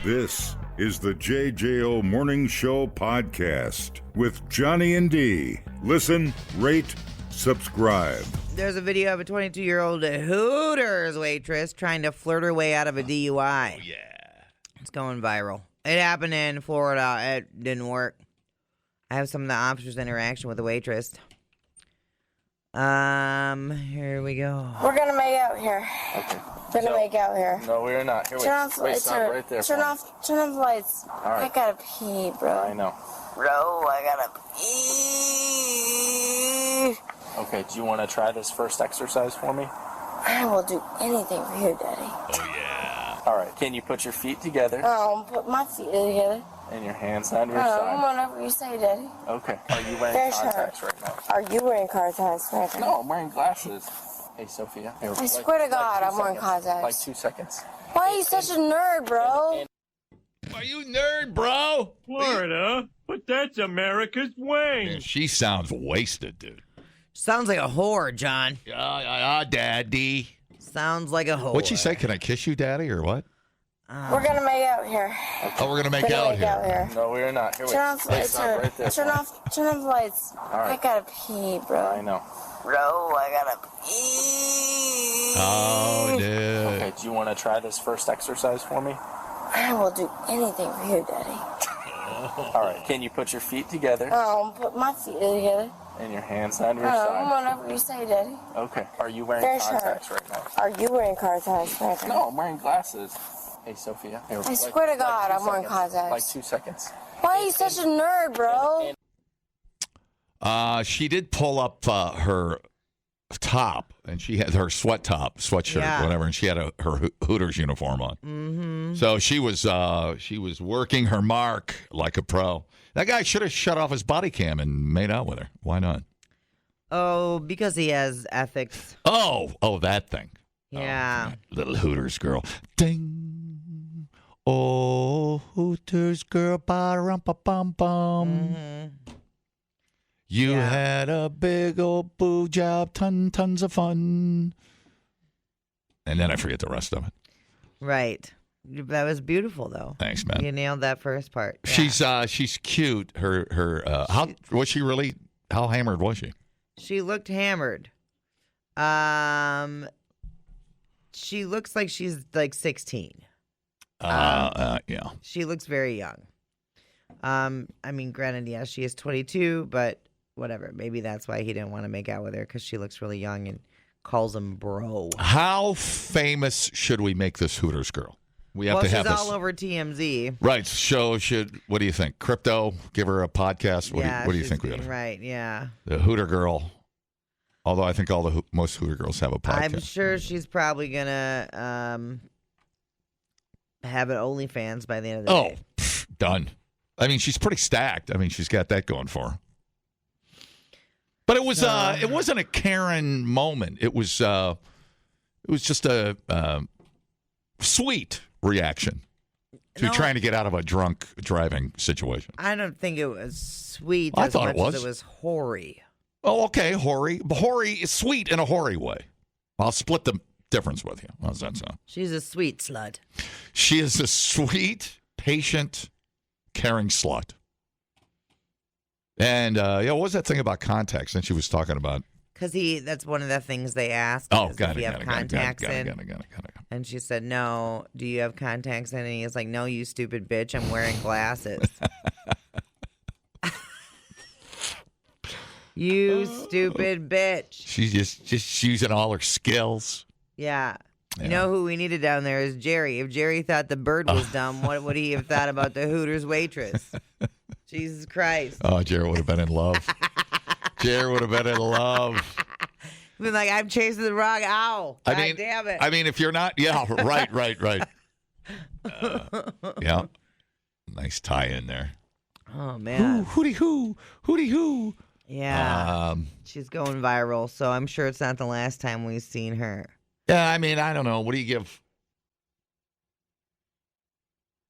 This is the JJO Morning Show podcast with Johnny and D. Listen, rate, subscribe. There's a video of a 22-year-old Hooters waitress trying to flirt her way out of a DUI. Oh, yeah. It's going viral. It happened in Florida. It didn't work. I have some of the officers' interaction with the waitress. Here we go. We're gonna make out here. Okay. We're gonna make out here. No, we are not. Here, Turn off the lights. right there. Turn off the lights. All right. I gotta pee, bro. I know. Bro, I gotta pee. Okay, do you want to try this first exercise for me? I will do anything for you, Daddy. Oh, yeah. All right, can you put your feet together Put my feet together. and your hands on your side? Whatever you say, Daddy. Okay. Are you wearing Fair contacts share. right now? Are you wearing contacts right now? No, I'm wearing glasses. Hey, Sophia. Here, I swear to God, I'm wearing 2 contacts. Like 2 seconds. Why are you such a nerd, bro? Are you nerd, bro? Florida, but that's America's way. Yeah, she sounds wasted, dude. Sounds like a whore, John. Daddy. Sounds like a whore. What'd she say? Can I kiss you, Daddy, or what? We're gonna make out here. Oh, we're gonna make We're gonna out make here. out here. No, we are not. Here, Turn off the lights. right there. Turn off the lights. All right. I gotta pee, bro. I know. Bro, I gotta pee. Oh, dude. Okay, do you want to try this first exercise for me? I will do anything for you, Daddy. All right, can you put your feet together Put my feet together. and your hands on your side? Whatever you say, Daddy. Okay. Are you wearing Fair share. contacts right now? Are you wearing contacts right now? No, I'm wearing glasses. Hey, Sophia. Here, I swear to God, I'm wearing contacts. Like 2 seconds. Why are you such a nerd, bro? She did pull up her top, and she had her sweatshirt, Yeah. whatever, and she had her Hooters uniform on. Mm-hmm. So she was working her mark like a pro. That guy should have shut off his body cam and made out with her. Why not? Oh, because he has ethics. Oh, that thing. Yeah. Oh, little Hooters girl. Ding. Oh, Hooters girl, ba-rum-pa-bum-bum. Mm-hmm. You Yeah. had a big old boo job, tons of fun. And then I forget the rest of it. Right. That was beautiful, though. Thanks, man. You nailed that first part. Yeah. She's cute. How was she really? How hammered was she? She looked hammered. She looks like she's like 16. Yeah. She looks very young. I mean, granted, yes, she is 22, but whatever. Maybe that's why he didn't want to make out with her, because she looks really young and calls him bro. How famous should we make this Hooters girl? We have to have she's this. all over TMZ. Right. So what do you think? Crypto? Give her a podcast? What do you think we ought to? Right, yeah. The Hooter girl. Although I think most Hooter girls have a podcast. I'm sure she's probably going to have an OnlyFans by the end of the day. Done. I mean, she's pretty stacked. I mean, she's got that going for her. But it wasn't a Karen moment. It was just a sweet reaction to trying to get out of a drunk driving situation. I don't think it was sweet I as thought much it was. as it was hoary. Oh, okay, hoary. But hoary is sweet in a hoary way. I'll split the difference with you. How's that sound? She's a sweet slut. She is a sweet, patient, caring slut. And, what was that thing about contacts that she was talking about? Because that's one of the things they ask. Oh, is got if it, you got have it, contacts got it, in. got it. And she said, no. Do you have contacts in? And he was like, no, you stupid bitch. I'm wearing glasses. You stupid bitch. She's just using all her skills. Yeah. You know who we needed down there is Jerry. If Jerry thought the bird was dumb, what would he have thought about the Hooters waitress? Jesus Christ. Oh, Jared would have been in love. Jared would have been in love. Been like, I'm chasing the wrong owl. God damn it. I mean, if you're not, right. Yeah. Nice tie in there. Oh, man. Hooty hoo. Yeah. She's going viral, so I'm sure it's not the last time we've seen her. Yeah, I mean, I don't know. What do you give?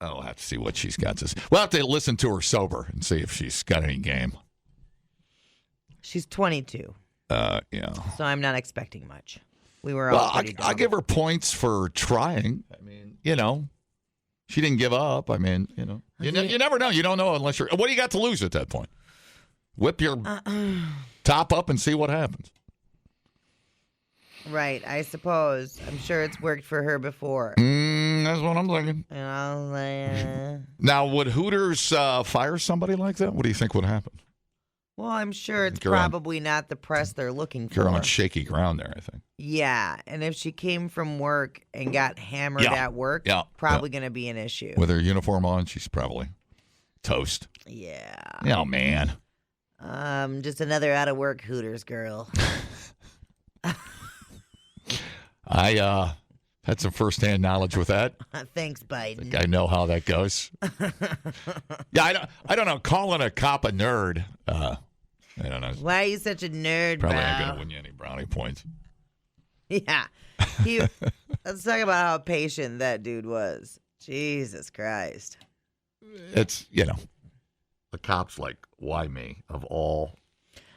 I'll have to see what she's got to say. We'll have to listen to her sober and see if she's got any game. She's 22. Yeah. So I'm not expecting much. We were all pretty I'll give her points for trying. I mean, She didn't give up. I mean, you never know. You don't know unless you're. What do you got to lose at that point? Whip your top up and see what happens. Right, I suppose. I'm sure it's worked for her before. That's what I'm thinking. Now, would Hooters fire somebody like that? What do you think would happen? Well, I'm sure it's probably not the press they're looking for. You're on shaky ground there, I think. Yeah, and if she came from work and got hammered at work, probably going to be an issue. With her uniform on, she's probably toast. Yeah. Oh, man. Just another out-of-work Hooters girl. I had some first-hand knowledge with that. Thanks, Biden. I think I know how that goes. Yeah, I don't know. Calling a cop a nerd, I don't know. Why are you such a nerd, Probably bro? not going to win you any brownie points. Yeah. Let's talk about how patient that dude was. Jesus Christ. It's, the cop's like, why me, of all?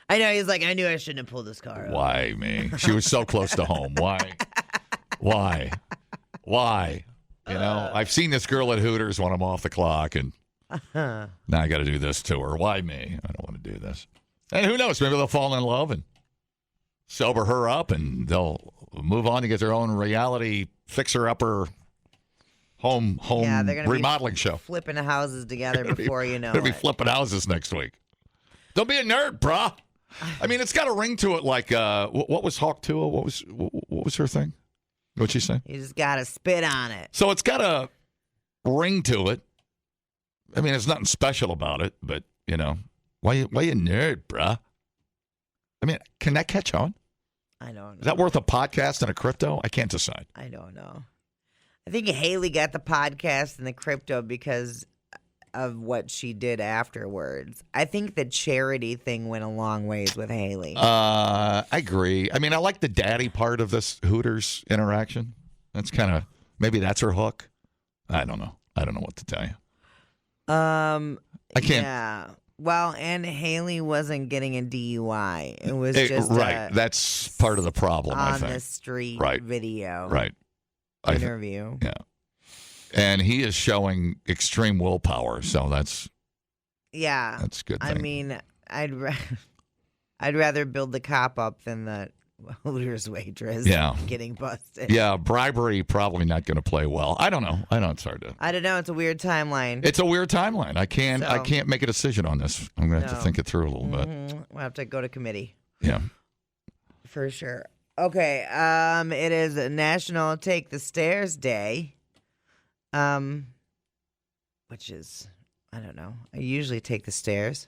I know, he's like, I knew I shouldn't have pulled this car over. Why me? She was so close to home. Why? I've seen this girl at Hooters when I'm off the clock, and now I got to do this to her. Why me? I don't want to do this. And who knows? Maybe they'll fall in love and sober her up, and they'll move on to get their own reality fixer-upper home remodeling show. Flipping houses together before you know it. They'll be flipping houses next week. Don't be a nerd, brah. I mean, it's got a ring to it. Like, what was Hawk Tua? What was her thing? What'd she say? You just gotta spit on it. So it's got a ring to it. I mean, there's nothing special about it, but why you nerd, bruh? I mean, can that catch on? I don't know. Is that worth a podcast and a crypto? I can't decide. I don't know. I think Haley got the podcast and the crypto because of what she did afterwards. I think the charity thing went a long ways with Haley. I agree. I mean, I like the daddy part of this Hooters interaction. That's kind of, maybe that's her hook. I don't know. I don't know what to tell you. I can't. Yeah. Well, and Haley wasn't getting a DUI. It was just right. That's part of the problem, I think. On the street video. Right. Interview. Yeah. And he is showing extreme willpower, so that's a good thing. I mean, I'd rather build the cop up than the Hooters waitress getting busted. Yeah, bribery probably not going to play well. I don't know. It's hard to. I don't know. It's a weird timeline. It's a weird timeline. I can't make a decision on this. I'm going to have to think it through a little bit. We'll have to go to committee. Yeah. For sure. Okay. It is National Take the Stairs Day. Which is, I don't know. I usually take the stairs.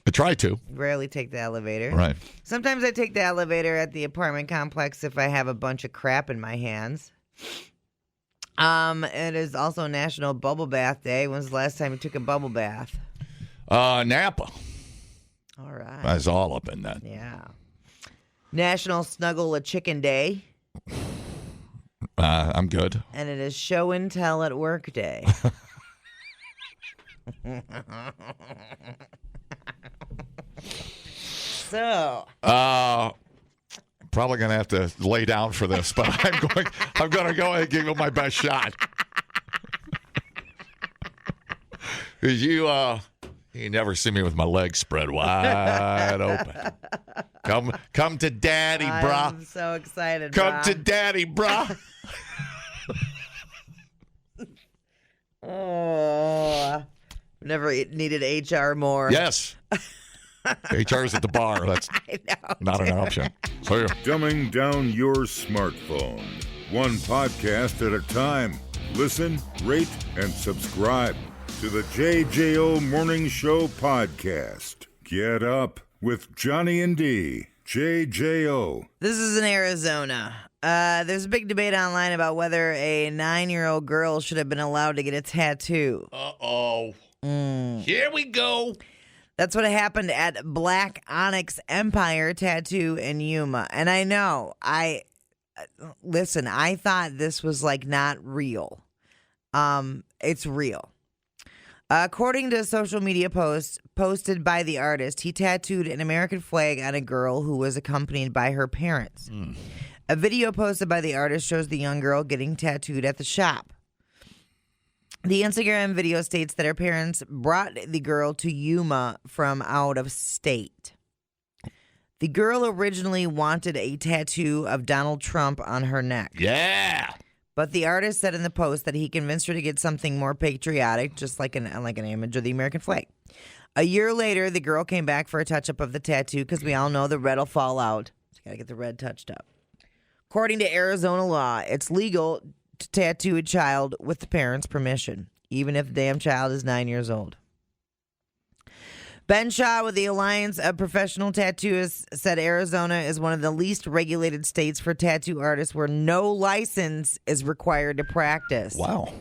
I try to. Rarely take the elevator. Right. Sometimes I take the elevator at the apartment complex if I have a bunch of crap in my hands. It is also National Bubble Bath Day. When's the last time you took a bubble bath? Napa. All right. I was all up in that. Yeah. National Snuggle a Chicken Day. I'm good. And it is Show and Tell at Work Day. So. Probably gonna have to lay down for this, but I'm gonna go ahead and give it my best shot. You never see me with my legs spread wide open. Come to daddy, brah. I'm so excited, Come to daddy, brah. Oh, never needed HR more. Yes. HR's at the bar. That's not an option. So Dumbing down your smartphone. One podcast at a time. Listen, rate, and subscribe to the JJO Morning Show podcast. Get up with Johnny and D. JJO. This is in Arizona. There's a big debate online about whether a 9-year-old girl should have been allowed to get a tattoo. Uh-oh. Here we go. That's what happened at Black Onyx Empire Tattoo in Yuma. And I know, listen, I thought this was like not real. It's real. According to a social media post posted by the artist, he tattooed an American flag on a girl who was accompanied by her parents. A video posted by the artist shows the young girl getting tattooed at the shop. The Instagram video states that her parents brought the girl to Yuma from out of state. The girl originally wanted a tattoo of Donald Trump on her neck. Yeah. But the artist said in the post that he convinced her to get something more patriotic, just like an image of the American flag. A year later, the girl came back for a touch-up of the tattoo because we all know the red will fall out. So you got to get the red touched up. According to Arizona law, it's legal to tattoo a child with the parents' permission, even if the damn child is 9 years old. Ben Shaw with the Alliance of Professional Tattooists said Arizona is one of the least regulated states for tattoo artists where no license is required to practice. Wow.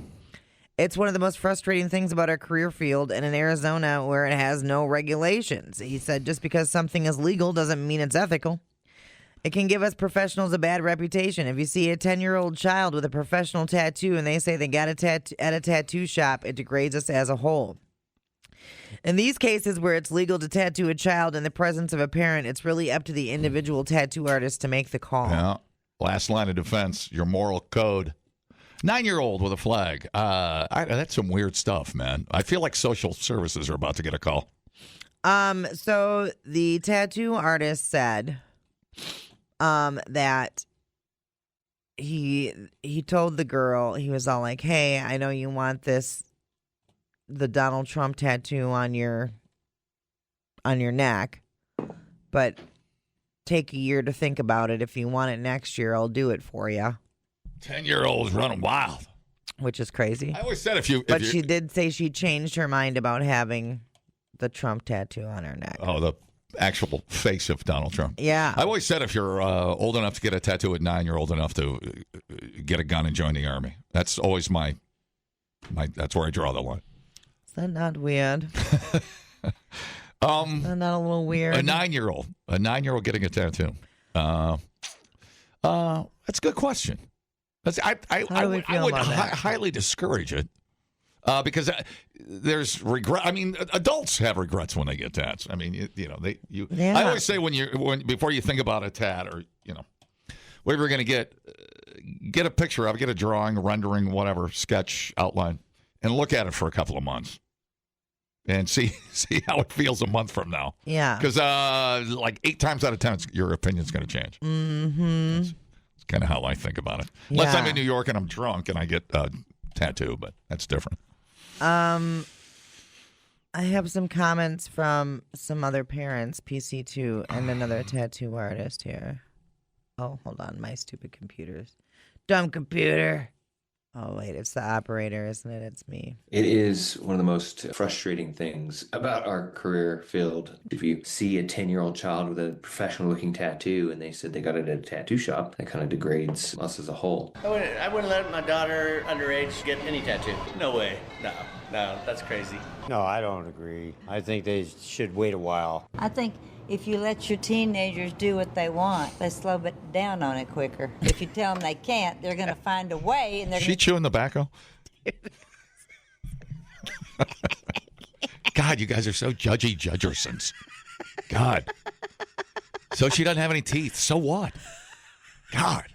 It's one of the most frustrating things about our career field and in Arizona where it has no regulations. He said just because something is legal doesn't mean it's ethical. It can give us professionals a bad reputation. If you see a 10-year-old child with a professional tattoo and they say they got a tattoo at a tattoo shop, it degrades us as a whole. In these cases where it's legal to tattoo a child in the presence of a parent, it's really up to the individual tattoo artist to make the call. Yeah. Last line of defense, your moral code. 9-year-old with a flag. That's some weird stuff, man. I feel like social services are about to get a call. So the tattoo artist said that he told the girl, he was all like, hey, I know you want the Donald Trump tattoo on your neck, but take a year to think about it. If you want it next year, I'll do it for you. 10-year-olds running wild. Which is crazy. I always said But she did say she changed her mind about having the Trump tattoo on her neck. Oh, the actual face of Donald Trump. Yeah. I always said if you're old enough to get a tattoo at 9, you're old enough to get a gun and join the army. That's always that's where I draw the line. Is that not weird? Is that not a little weird? A 9-year-old getting a tattoo. That's a good question. I would highly discourage it because there's regret. I mean, adults have regrets when they get tats. I mean, Yeah. I always say before you think about a tat or whatever you're going to get a picture of, get a drawing, rendering, whatever, sketch, outline, and look at it for a couple of months. And see how it feels a month from now. Yeah. Because like 8 times out of 10, your opinion's going to change. Mm-hmm. It's kind of how I think about it. Unless I'm in New York and I'm drunk and I get a tattoo, but that's different. I have some comments from some other parents, PC2, and another tattoo artist here. Oh, hold on. My stupid computers. Dumb computer. Oh, wait, it's the operator, isn't it? It's me. It is one of the most frustrating things about our career field. If you see a 10-year-old child with a professional-looking tattoo and they said they got it at a tattoo shop, that kind of degrades us as a whole. I wouldn't let my daughter underage get any tattoo. No way. No, that's crazy. No, I don't agree. I think they should wait a while. I think if you let your teenagers do what they want, they slow it down on it quicker. If you tell them they can't, they're going to find a way. And they're She chewing tobacco? God, you guys are so judgy judgersons. God. So she doesn't have any teeth. So what? God.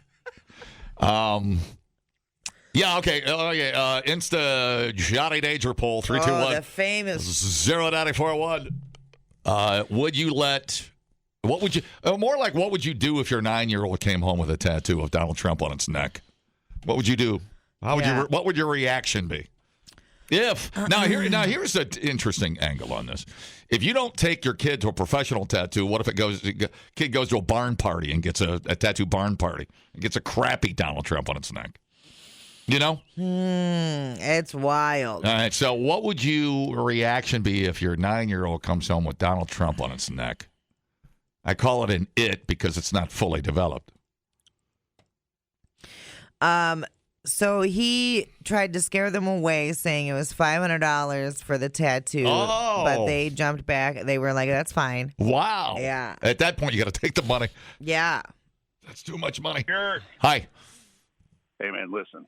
Yeah, okay. Insta Johnny Danger poll 321 the famous 0941. Would you let? What would you? More like, what would you do if your 9-year-old came home with a tattoo of Donald Trump on its neck? What would you do? How would you? What would your reaction be? If here's an interesting angle on this. If you don't take your kid to a professional tattoo, what if kid goes to a barn party and gets a tattoo barn party and gets a crappy Donald Trump on its neck? It's wild. All right, so what would your reaction be if your 9-year-old comes home with Donald Trump on its neck? I call it an it because it's not fully developed. So he tried to scare them away, saying it was $500 for the tattoo. Oh. But they jumped back. They were like, that's fine. Wow. Yeah. At that point, you got to take the money. Yeah. That's too much money. Sure. Hi. Hey, man, listen.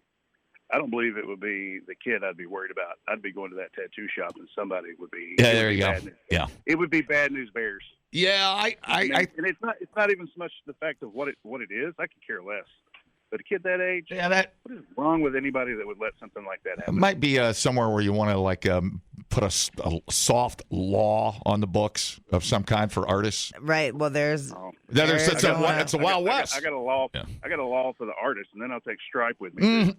I don't believe it would be the kid I'd be worried about. I'd be going to that tattoo shop and somebody would be. Yeah, there you go. Yeah. It would be bad news bears. Yeah, and it's not even so much the fact of what it is. I could care less. But a kid that age, that what is wrong with anybody that would let something like that it happen? might be somewhere where you want to like put a soft law on the books of some kind for artists. Right. Well, It's a Wild West. I got a law. Yeah. I got a law for the artist, and then I'll take Stripe with me.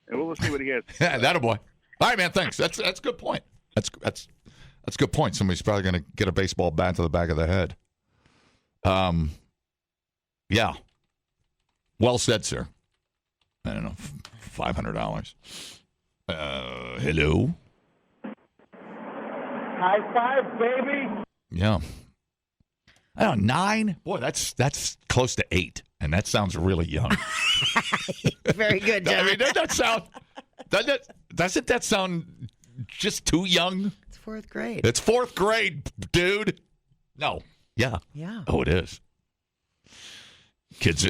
And we'll see what he has. Yeah, that'll boy. All right, man. Thanks. That's a good point. That's a good point. Somebody's probably going to get a baseball bat to the back of the head. Yeah. Well said, sir. I don't know, $500. Hello. High five, baby. Yeah. I don't know, 9? Boy, that's close to 8, and that sounds really young. Very good, John. I mean, doesn't that sound just too young? It's 4th grade. It's 4th grade, dude. No. Yeah. Yeah. Oh, it is. Kids.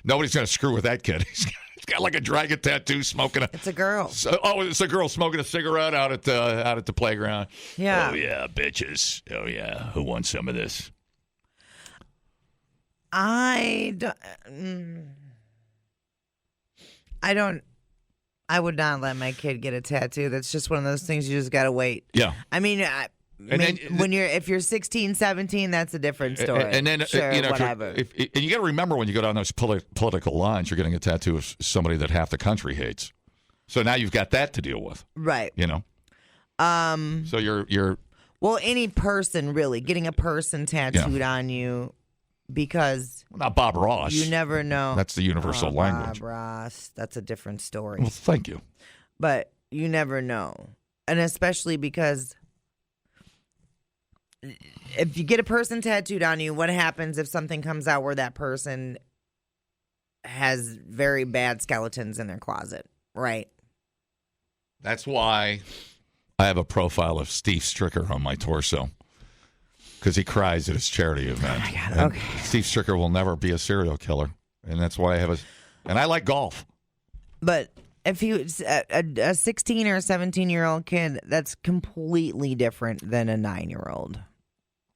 Nobody's going to screw with that kid. He's got like a dragon tattoo, smoking It's a girl. It's a girl smoking a cigarette out at the playground. Yeah. Oh yeah, bitches. Oh yeah. Who wants some of this? I would not let my kid get a tattoo. That's just one of those things you just got to wait. Yeah. I mean, if you're 16, 17, that's a different story. And then sure, whatever. And you got to remember when you go down those political lines, you're getting a tattoo of somebody that half the country hates. So now you've got that to deal with. Right. You know. So you're well, any person really getting a person tattooed on you because not Bob Ross. You never know. That's the universal language. Bob Ross. That's a different story. Well, thank you. But you never know, and especially because if you get a person tattooed on you, what happens if something comes out where that person has very bad skeletons in their closet, right? That's why I have a profile of Steve Stricker on my torso, because he cries at his charity event. Oh my God, okay. Steve Stricker will never be a serial killer, and that's why I have and I like golf. But if you a 16 or 17-year-old kid, that's completely different than a 9-year-old.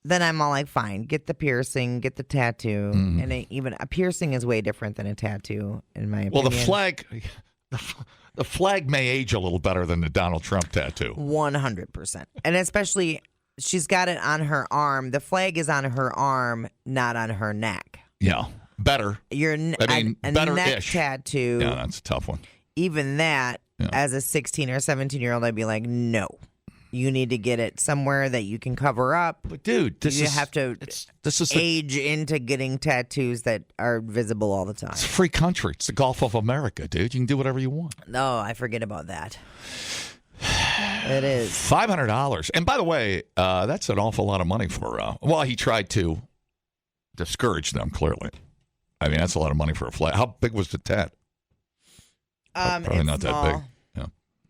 Then I'm all like, fine, get the piercing, get the tattoo. And even a piercing is way different than a tattoo, in my opinion. Well, the flag may age a little better than the Donald Trump tattoo. 100%. And especially, she's got it on her arm. The flag is on her arm, not on her neck. Yeah, better. A neck tattoo. Yeah, that's a tough one. Even that, as a 16 or 17-year-old, I'd be like, no. You need to get it somewhere that you can cover up. But dude, you have to age into getting tattoos that are visible all the time. It's a free country. It's the Gulf of America, dude. You can do whatever you want. No, I forget about that. It is $500. And by the way, that's an awful lot of money for. Well, he tried to discourage them. Clearly, I mean that's a lot of money for a flag. How big was the tat? Probably not small. that big. Yeah.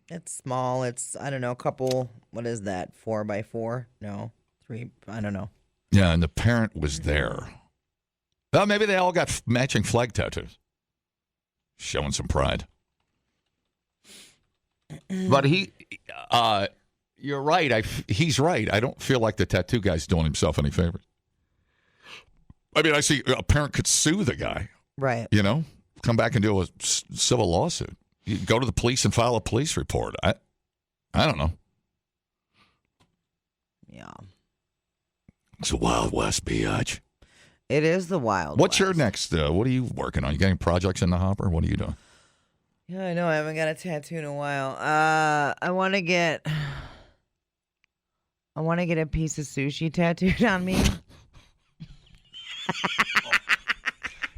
It's small. It's, I don't know, a couple, what is that, 4x4? No, 3, I don't know. Yeah, and the parent was there. Well, maybe they all got matching flag tattoos. Showing some pride. But you're right. He's right. I don't feel like the tattoo guy's doing himself any favors. I mean, I see a parent could sue the guy. Right. You know, come back and do a civil lawsuit. You go to the police and file a police report. I don't know. Yeah. It's a Wild West, biatch. It is the Wild What's West. your next? What are you working on? You got any projects in the hopper? What are you doing? Yeah, I know. I haven't got a tattoo in a while. I want to get a piece of sushi tattooed on me.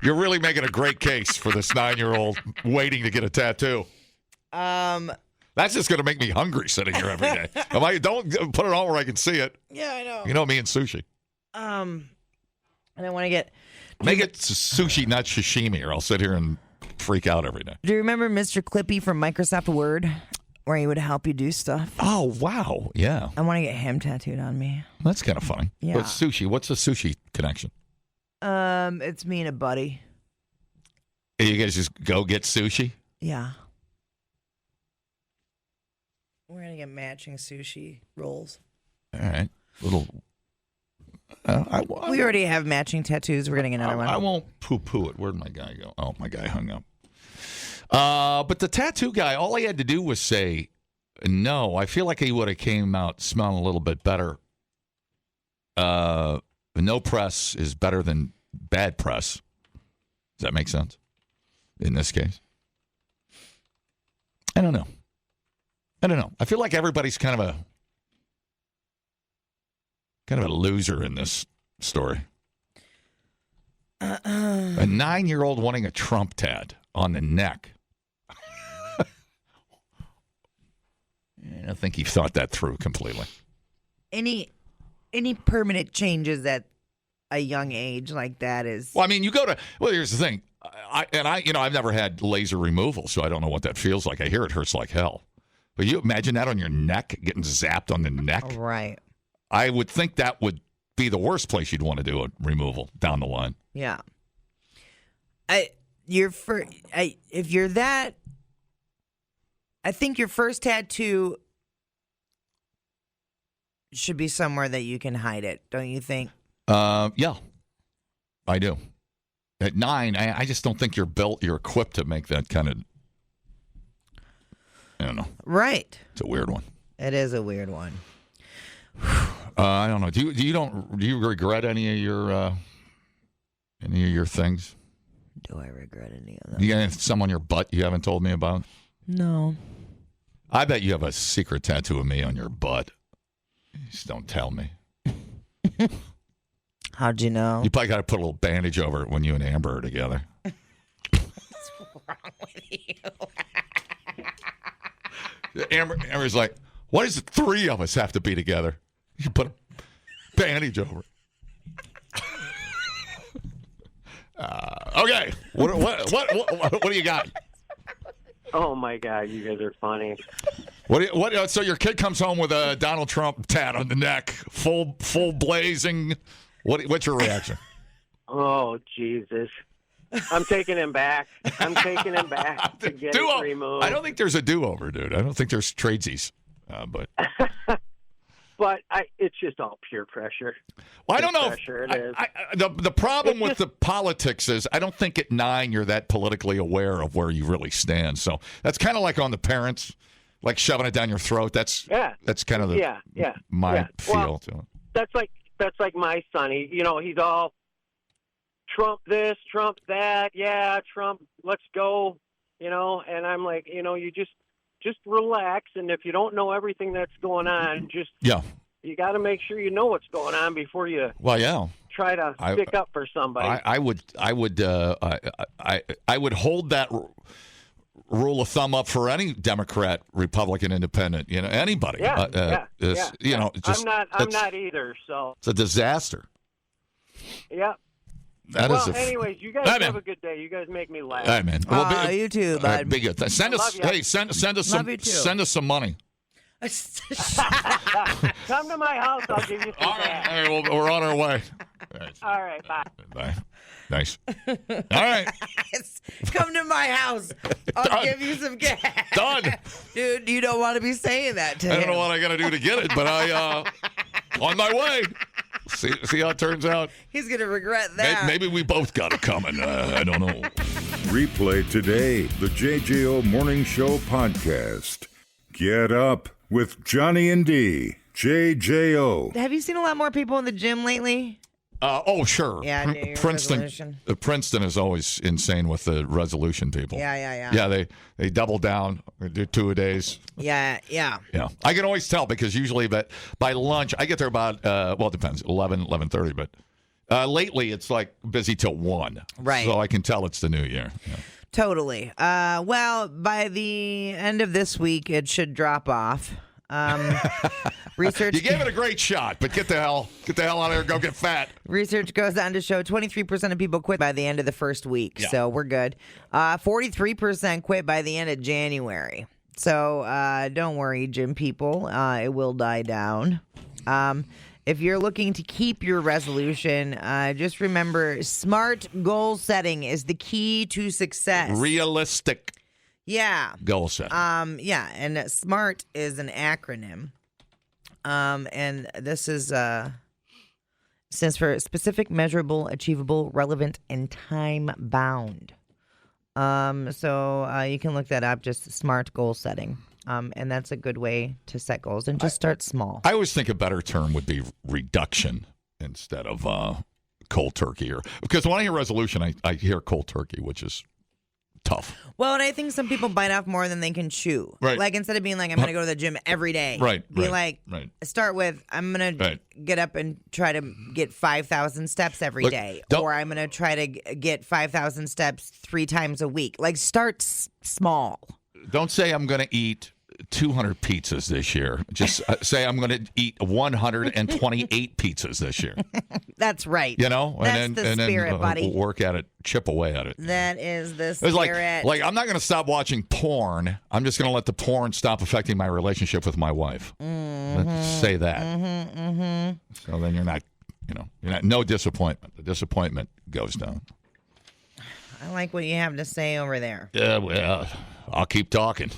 You're really making a great case for this 9-year-old waiting to get a tattoo. That's just going to make me hungry sitting here every day. Don't put it on where I can see it. Yeah, I know. You know me and sushi. And I want to get... Make it sushi, not sashimi, or I'll sit here and freak out every day. Do you remember Mr. Clippy from Microsoft Word, where he would help you do stuff? Oh, wow. Yeah. I want to get him tattooed on me. That's kind of funny. Yeah. But sushi, what's the sushi connection? It's me and a buddy. You guys just go get sushi? Yeah. We're going to get matching sushi rolls. All right. We already have matching tattoos. We're getting another one. I won't poo-poo it. Where'd my guy go? Oh, my guy hung up. But the tattoo guy, all he had to do was say no. I feel like he would have came out smelling a little bit better. No press is better than bad press. Does that make sense in this case? I don't know. I feel like everybody's kind of a loser in this story. A 9-year-old wanting a Trump tat on the neck. I don't think he thought that through completely. Any permanent changes at a young age like that is... Well, I mean, here's the thing. I've never had laser removal, so I don't know what that feels like. I hear it hurts like hell. But you imagine that on your neck, getting zapped on the neck? Right. I would think that would be the worst place you'd want to do a removal down the line. Yeah. If you're that... I think your first tattoo should be somewhere that you can hide it, don't you think? Yeah, I do. At 9, I just don't think you're equipped to make that kind of, I don't know. Right. It's a weird one. It is a weird one. I don't know. Do you regret any of your things? Do I regret any of them? You got some on your butt you haven't told me about? No. I bet you have a secret tattoo of me on your butt. Just don't tell me. How'd you know? You probably got to put a little bandage over it when you and Amber are together. What's wrong with you? Amber's like, why does the 3 of us have to be together? You put a bandage over it. Okay. What do you got? Oh my God, you guys are funny. So your kid comes home with a Donald Trump tat on the neck, full blazing. What's your reaction? Oh Jesus, I'm taking him back. To get it removed. I don't think there's a do-over, dude. I don't think there's tradesies, but. But it's just all peer pressure. Well, I don't know. Pressure, it is. The problem with the politics is I don't think at 9 you're that politically aware of where you really stand. So that's kind of like on the parents, like shoving it down your throat. That's kind of my feel to it. That's like my son. He's all Trump this, Trump that. Yeah, Trump, let's go. And I'm like, you just relax, and if you don't know everything that's going on, you got to make sure you know what's going on before you try to stick up for somebody. I would hold that rule of thumb up for any Democrat, Republican, Independent, anybody. Just, I'm not either. So it's a disaster. Yeah. Anyways, you guys have a good day. You guys make me laugh. All right, man. You too, bud. Be good. Send us some money. Come to my house. I'll give you some cash. All right, we're on our way. All right, bye. Bye. Nice. All right. Come to my house. I'll give you some cash. Done. Dude, you don't want to be saying that to him. I don't know what I got to do to get it, but on my way. See how it turns out. He's going to regret that. Maybe we both got it coming. I don't know. Replay today the JJO Morning Show podcast. Get up with Johnny and D. JJO. Have you seen a lot more people in the gym lately? Oh, sure. Yeah, New Year's resolution. Princeton is always insane with the resolution people. Yeah. Yeah, they double down, do 2 a days. Yeah. I can always tell because usually by lunch, I get there about, it depends, 11:30, but lately it's like busy till 1. Right. So I can tell it's the new year. Yeah. Totally. By the end of this week, it should drop off. Research. You gave it a great shot, but get the hell out of there. Go get fat. Research goes on to show 23% of people quit by the end of the first week, so we're good. 43% quit by the end of January. So don't worry, gym people. It will die down. If you're looking to keep your resolution, just remember smart goal setting is the key to success. Realistic. Yeah. Goal setting. And SMART is an acronym. And this is Stands for specific, measurable, achievable, relevant, and time bound. So you can look that up, just SMART goal setting. And that's a good way to set goals and just start small. I always think a better term would be reduction instead of cold turkey. Because when I hear resolution, I hear cold turkey, which is tough. Well, and I think some people bite off more than they can chew. Right. Like instead of being like, I'm going to go to the gym every day. Right. Be like, start with, I'm going to get up and try to get 5,000 steps every day. Or I'm going to try to get 5,000 steps 3 times a week. Like start small. Don't say I'm going to eat 200 pizzas this year. Just say I'm going to eat 128 pizzas this year. That's right. You know? That's the spirit, buddy. Work at it, chip away at it. That is the spirit. It's like I'm not going to stop watching porn. I'm just going to let the porn stop affecting my relationship with my wife. Let's say that. So then you're not no disappointment. The disappointment goes down. I like what you have to say over there. Yeah, well, I'll keep talking.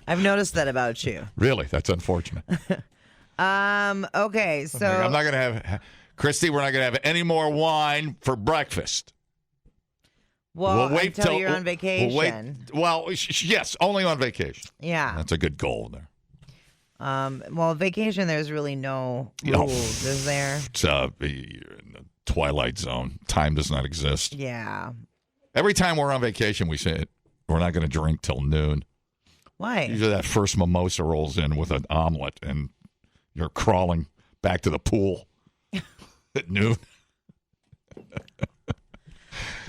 I've noticed that about you. Really? That's unfortunate. Okay, so I'm not going to have Christy, we're not going to have any more wine for breakfast. Well, wait until you're on vacation. Yes, only on vacation. Yeah. That's a good goal there. Well, vacation, there's really no rules, is there? It's you're in the twilight zone. Time does not exist. Yeah. Every time we're on vacation, we say we're not going to drink till noon. Why? Usually that first mimosa rolls in with an omelet, and you're crawling back to the pool at noon.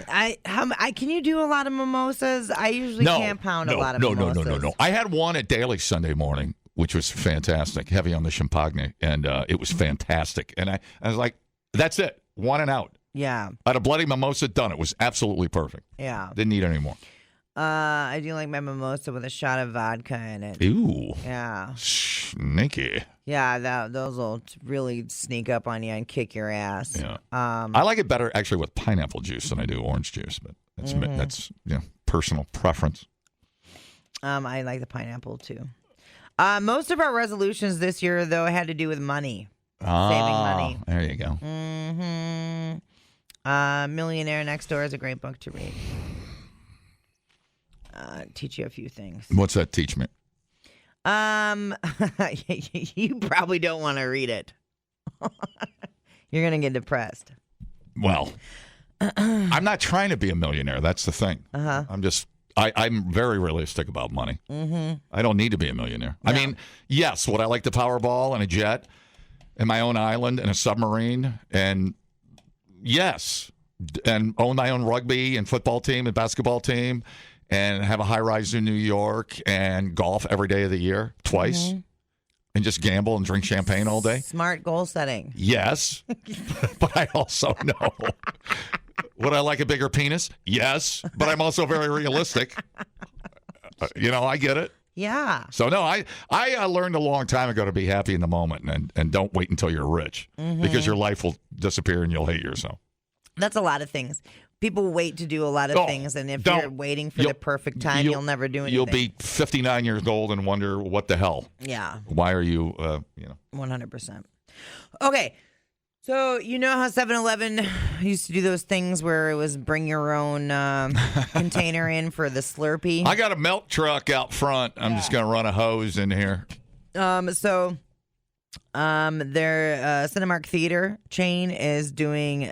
Can you do a lot of mimosas? I usually can't pound a lot of mimosas. No. I had one at Daily Sunday morning, which was fantastic, heavy on the champagne, and it was fantastic. And I was like, that's it, one and out. Yeah. I had a bloody mimosa done. It was absolutely perfect. Yeah. Didn't need any more. I do like my mimosa with a shot of vodka in it. Ooh. Yeah. Sneaky. Yeah, those will really sneak up on you and kick your ass. Yeah. I like it better actually with pineapple juice than I do orange juice, but that's personal preference. I like the pineapple too. Most of our resolutions this year, though, had to do with money. Saving money. There you go. Millionaire Next Door is a great book to read. Teach you a few things. What's that teach me? You probably don't want to read it. You're going to get depressed. Well, I'm not trying to be a millionaire. That's the thing. I'm very realistic about money. I don't need to be a millionaire. No. I mean, yes, would I like the Powerball and a jet and my own island and a submarine? And yes, and own my own rugby and football team and basketball team and have a high-rise in New York and golf every day of the year, twice, and just gamble and drink champagne all day. Smart goal setting. Yes, but I also know. Would I like a bigger penis? Yes, but I'm also very realistic. I get it. Yeah. So, no, I learned a long time ago to be happy in the moment and don't wait until you're rich because your life will disappear and you'll hate yourself. That's a lot of things. People wait to do a lot of things, and if you're waiting for the perfect time, you'll never do anything. You'll be 59 years old and wonder, what the hell? Yeah. Why are you, 100%. Okay. So, you know how 7-Eleven used to do those things where it was bring your own container in for the Slurpee? I got a milk truck out front. I'm just going to run a hose in here. Their Cinemark Theater chain is doing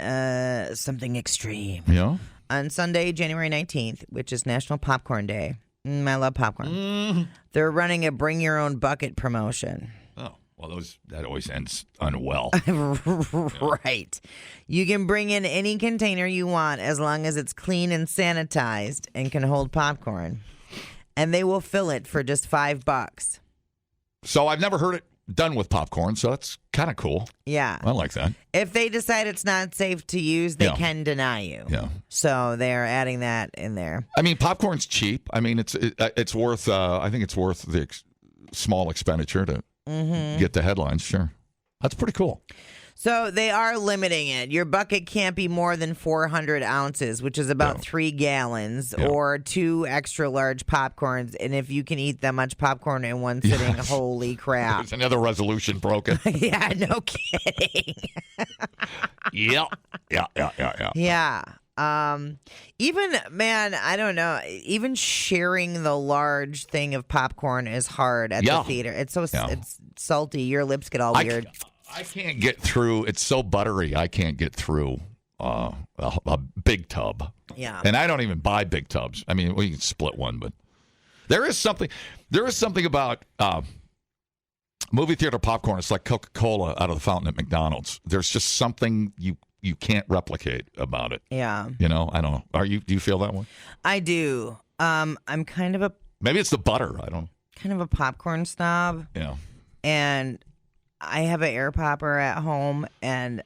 something extreme. Yeah. On Sunday, January 19th, which is National Popcorn Day. I love popcorn. They're running a bring your own bucket promotion. Oh, well, that always ends unwell. Right. You can bring in any container you want as long as it's clean and sanitized and can hold popcorn. And they will fill it for just $5. So I've never heard it done with popcorn, so that's kind of cool. Yeah. I like that. If they decide it's not safe to use, they can deny you. Yeah. So they're adding that in there. I mean, popcorn's cheap. I mean, it's worth, I think it's worth the small expenditure to get the headlines. Sure. That's pretty cool. So they are limiting it. Your bucket can't be more than 400 ounces, which is about 3 gallons, or 2 extra large popcorns. And if you can eat that much popcorn in one sitting, holy crap. There's another resolution broken. Yeah, no kidding. Yeah. Yeah. Even, man, I don't know. Even sharing the large thing of popcorn is hard at the theater. It's so it's salty. Your lips get all weird. I can't get through. It's so buttery. I can't get through a big tub. Yeah. And I don't even buy big tubs. I mean, we can split one, but there is something about movie theater popcorn. It's like Coca-Cola out of the fountain at McDonald's. There's just something you can't replicate about it. Yeah. You know, I don't know. Do you feel that way? I do. I'm kind of maybe it's the butter. I don't. Kind of a popcorn snob. Yeah. And I have an air popper at home, and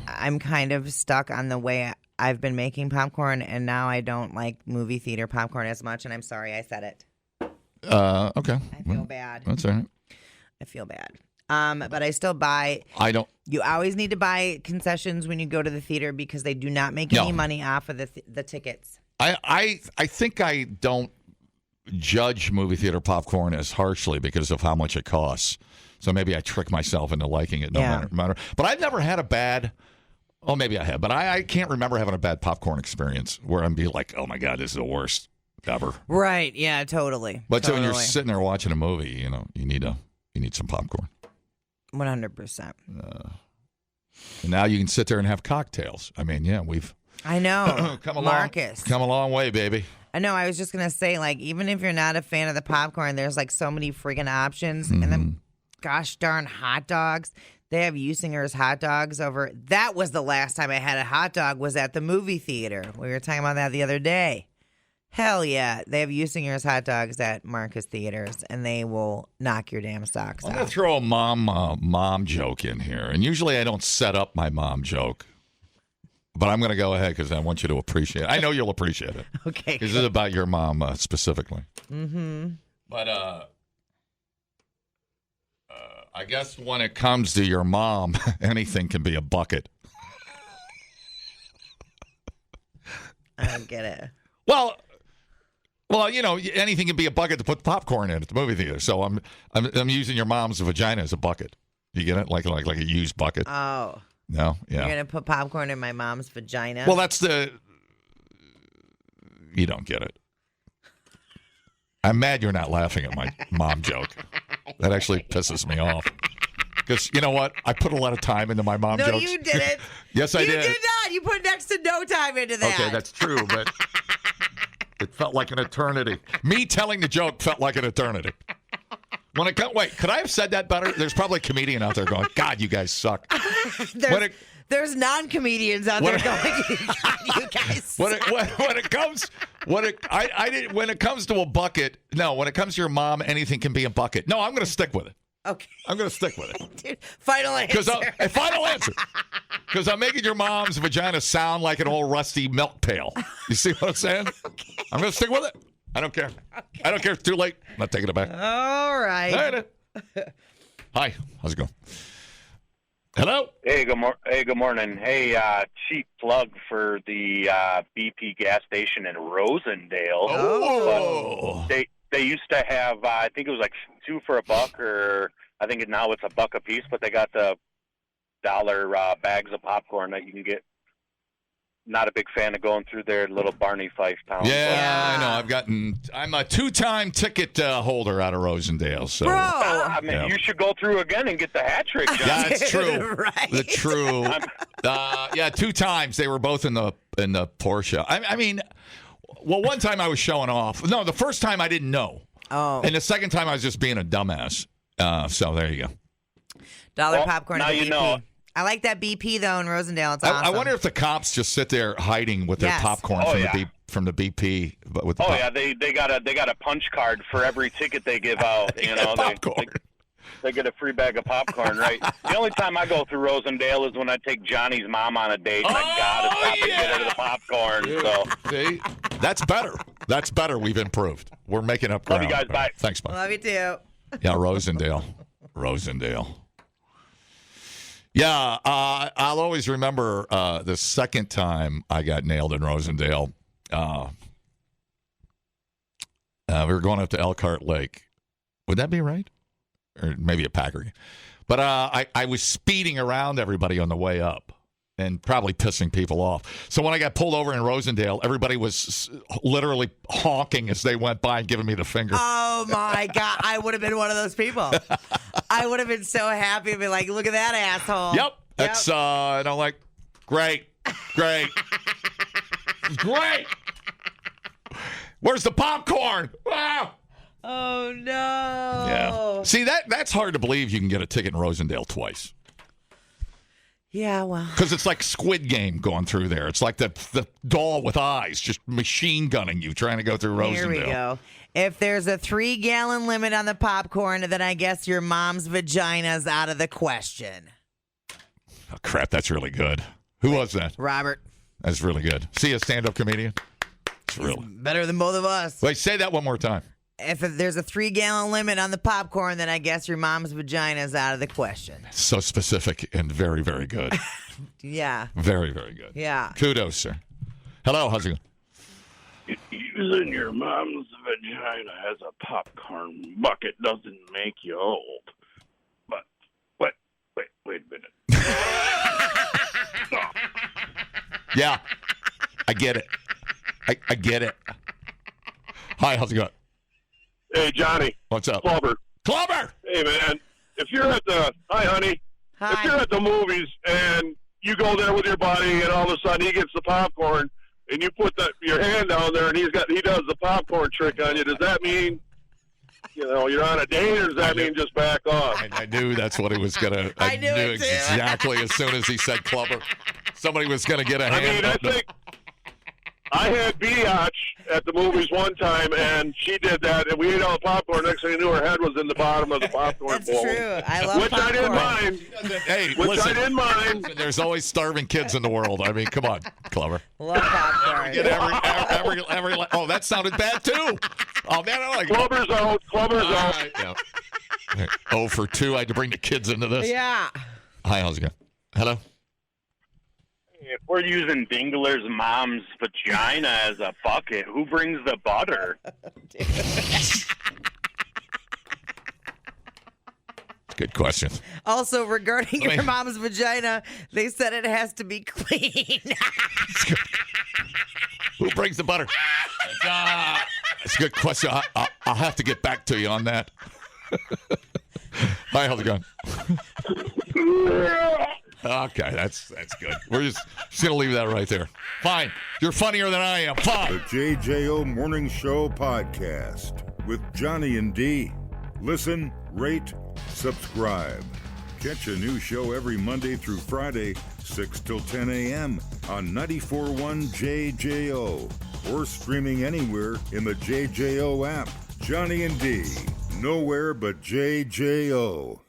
I'm kind of stuck on the way I've been making popcorn, and now I don't like movie theater popcorn as much, and I'm sorry I said it. Okay. I feel bad. That's all right. I feel bad. But I still buy. I don't. You always need to buy concessions when you go to the theater because they do not make any money off of the tickets. I think I don't judge movie theater popcorn as harshly because of how much it costs. So maybe I trick myself into liking it no matter. But I've never had a bad. Oh, maybe I have, but I can't remember having a bad popcorn experience where I'm be like, oh my god, this is the worst ever. Right? Yeah, totally. But so when you're sitting there watching a movie, you know, you need some popcorn. 100%. And now you can sit there and have cocktails. I mean, I know. come a long way, baby. I know. I was just gonna say, like, even if you're not a fan of the popcorn, there's like so many freaking options, and then gosh darn hot dogs. They have Usinger's hot dogs over. That was the last time I had a hot dog was at the movie theater. We were talking about that the other day. Hell yeah. They have Usinger's hot dogs at Marcus Theaters, and they will knock your damn socks I'm off. going to throw a mom joke in here. And usually I don't set up my mom joke. But I'm going to go ahead because I want you to appreciate it. I know you'll appreciate it. Okay. Because it's about your mom specifically. Mm-hmm. But I guess when it comes to your mom, anything can be a bucket. I don't get it. Well, you know, anything can be a bucket to put popcorn in at the movie theater. So I'm using your mom's vagina as a bucket. You get it? Like a used bucket. Oh. No? Yeah. You're going to put popcorn in my mom's vagina? Well, you don't get it. I'm mad you're not laughing at my mom joke. That actually pisses me off. Because you know what? I put a lot of time into my mom jokes. No, you didn't. Yes, I did. You did not. You put next to no time into that. Okay, that's true, but it felt like an eternity. Me telling the joke felt like an eternity. Wait, could I have said that better? There's probably a comedian out there going, God, you guys suck. There's non-comedians out there going, God, you guys suck. When it comes to a bucket, no, when it comes to your mom, anything can be a bucket. No, I'm going to stick with it. Okay. I'm going to stick with it. Dude, final answer. Final answer. Because I'm making your mom's vagina sound like an old rusty milk pail. You see what I'm saying? Okay. I'm going to stick with it. I don't care. Okay. I don't care. It's too late. I'm not taking it back. All right. Hi. How's it going? Hello? Hey, good morning. Hey, cheap plug for the BP gas station in Rosendale. Oh. But they used to have, I think it was like $2 for $1, or I think now it's $1 a piece, but they got the dollar bags of popcorn that you can get. Not a big fan of going through their little Barney Fife town. Yeah, I know. I'm a 2-time ticket holder out of Rosendale. So, bro, I mean, you should go through again and get the hat trick. Yeah, that's true. Right. The true. 2 times they were both in the Porsche. I mean, well, one time I was showing off. No, the first time I didn't know. Oh. And the second time I was just being a dumbass. So there you go. Dollar popcorn. Now you BP. know. I like that BP though in Rosendale. It's awesome. I wonder if the cops just sit there hiding with their popcorn from the BP. But with the they got a punch card for every ticket they give out. You know, they get a free bag of popcorn, right? The only time I go through Rosendale is when I take Johnny's mom on a date, and I gotta stop and get her the popcorn. So see, that's better. That's better. We've improved. We're making up ground. Love you guys. Bye. Thanks, bye. Love you too. Yeah, Rosendale. Yeah, I'll always remember the second time I got nailed in Rosendale. We were going up to Elkhart Lake. Would that be right? Or maybe a Packer game. But I was speeding around everybody on the way up and probably pissing people off. So when I got pulled over in Rosendale, everybody was literally honking as they went by and giving me the finger. Oh, my God. I would have been one of those people. I would have been so happy to be like, look at that asshole. Yep. That's, and I'm like, great. Great. Where's the popcorn? Wow. Oh, no. Yeah. See, that's hard to believe you can get a ticket in Rosendale twice. Yeah, well. Because it's like Squid Game going through there. It's like the doll with eyes just machine gunning you trying to go through Rosendale. Here we go. If there's a 3-gallon limit on the popcorn, then I guess your mom's vagina's out of the question. Oh, crap. That's really good. Who was that? Robert. That's really good. See a stand-up comedian? It's really better than both of us. Wait, say that one more time. If there's a 3-gallon limit on the popcorn, then I guess your mom's vagina's out of the question. So specific and very, very good. Yeah. Very, very good. Yeah. Kudos, sir. Hello, how's it going? Using your mom's vagina as a popcorn bucket doesn't make you old. But wait a minute. Yeah, I get it. I get it. Hi, how's it going? Hey, Johnny. What's up? Clubber. Hey, man. If you're at the... Hi, honey. Hi. If you're at the movies and you go there with your buddy and all of a sudden he gets the popcorn and you put your hand down there and he does the popcorn trick on you, does that mean, you're on a date, or does that mean just back off? I knew that's what he was going to... I knew exactly as soon as he said Clubber. Somebody was going to get a hand. I think... I had Biatch at the movies one time, and she did that, and we ate all the popcorn. Next thing you knew, her head was in the bottom of the popcorn bowl. That's true. I love popcorn. I didn't mind. Hey, which listen, I didn't mind. There's always starving kids in the world. I mean, come on, Clever. Love popcorn. Get every oh, that sounded bad, too. Oh, man, I like it. Clubber's out. Clubber's out. Right, yeah. 0 for 2. I had to bring the kids into this. Yeah. Hi, how's it going? Hello? If we're using Dingler's mom's vagina as a bucket, who brings the butter? Good question. Also, regarding your mom's vagina, they said it has to be clean. Who brings the butter? That's a good question. I'll have to get back to you on that. Hi, how's it going? Okay, that's good. We're just going to leave that right there. Fine. You're funnier than I am. Fine. The JJO Morning Show Podcast with Johnny and D. Listen, rate, subscribe. Catch a new show every Monday through Friday, 6 till 10 a.m. on 94.1 JJO or streaming anywhere in the JJO app. Johnny and D. Nowhere but JJO.